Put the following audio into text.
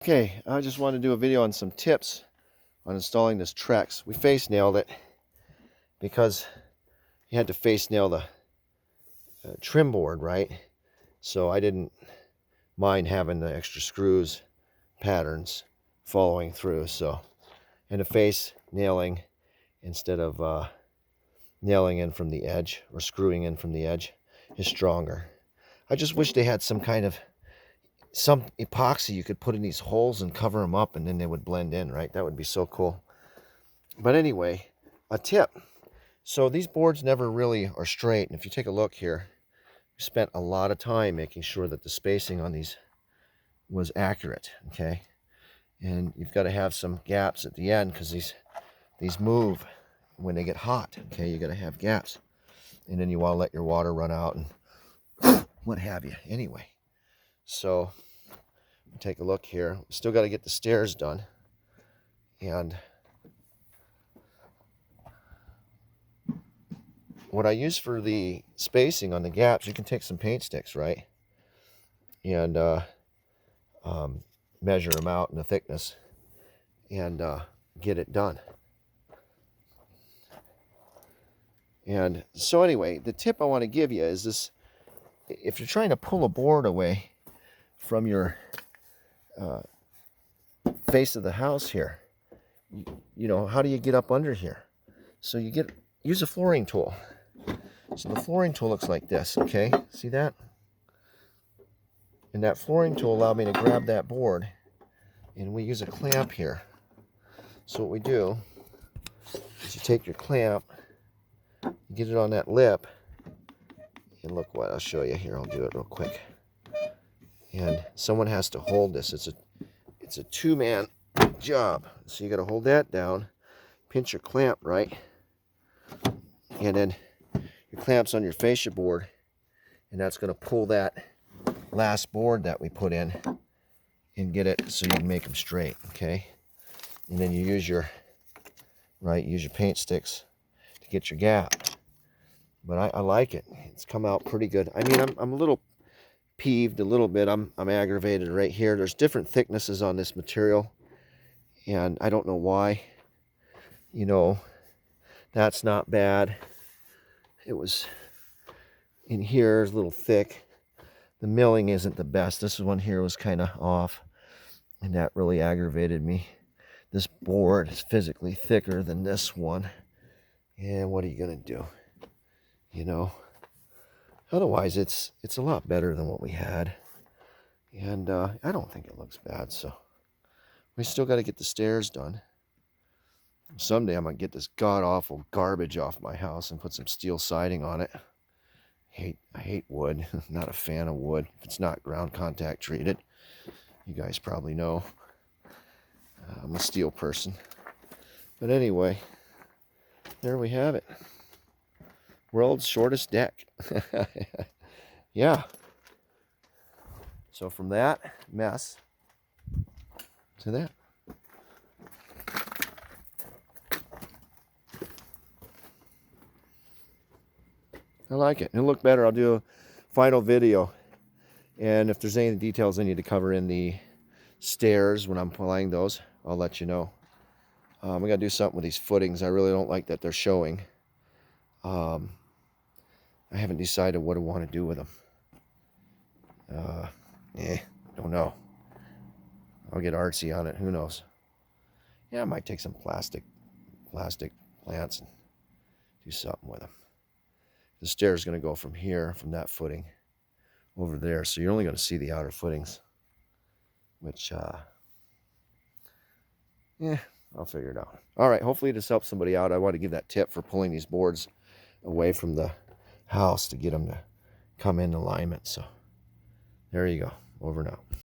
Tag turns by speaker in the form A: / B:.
A: Okay, I just wanted to do a video on some tips on installing this trex. We face nailed it because you had to face nail the trim board, right? So I didn't mind having the extra screws patterns following through. So, and a face nailing instead of nailing in from the edge or screwing in from the edge is stronger. I just wish they had some epoxy you could put in these holes and cover them up, and then they would blend in, right? That would be so cool. But anyway, a tip. So these boards never really are straight, and if you take a look here, we spent a lot of time making sure that the spacing on these was accurate, okay? And you've got to have some gaps at the end because these move when they get hot, okay? You got to have gaps, and then you want to let your water run out and what have you. Anyway, so take a look here. We still got to get the stairs done, and what I use for the spacing on the gaps, you can take some paint sticks, right, and measure them out in the thickness and get it done. And so anyway, the tip I want to give you is this: if you're trying to pull a board away from your face of the house here, you know, how do you get up under here? So use a flooring tool. So the flooring tool looks like this, okay? See that? And that flooring tool allowed me to grab that board, and we use a clamp here. So what we do is you take your clamp, you get it on that lip, and look what, I'll show you here. I'll do it real quick. And someone has to hold this. It's a two-man job. So you got to hold that down, pinch your clamp right, and then your clamp's on your fascia board, and that's going to pull that last board that we put in and get it so you can make them straight, okay? And then you use your paint sticks to get your gap. But I like it. It's come out pretty good. I mean, I'm a little peeved a little bit. I'm aggravated right here. There's different thicknesses on this material, and I don't know why. You know, that's not bad. It was in here, is a little thick. The milling isn't the best. This one here was kind of off, and that really aggravated me. This board is physically thicker than this one, and what are you gonna do? You know, otherwise it's a lot better than what we had, and I don't think it looks bad. So we still got to get the stairs done. Someday I'm gonna get this god-awful garbage off my house and put some steel siding on it. I hate wood. Not a fan of wood if it's not ground contact treated. You guys probably know I'm a steel person. But anyway, there we have it. World's shortest deck. Yeah. So from that mess to that. I like it. It'll look better. I'll do a final video. And if there's any details I need to cover in the stairs when I'm applying those, I'll let you know. We got to do something with these footings. I really don't like that they're showing. I haven't decided what I want to do with them. Don't know. I'll get artsy on it. Who knows? Yeah, I might take some plastic plants and do something with them. The stair is going to go from here, from that footing, over there. So you're only going to see the outer footings, which, I'll figure it out. All right, hopefully this helps somebody out. I want to give that tip for pulling these boards away from the house to get them to come in alignment. So there you go. Over and out.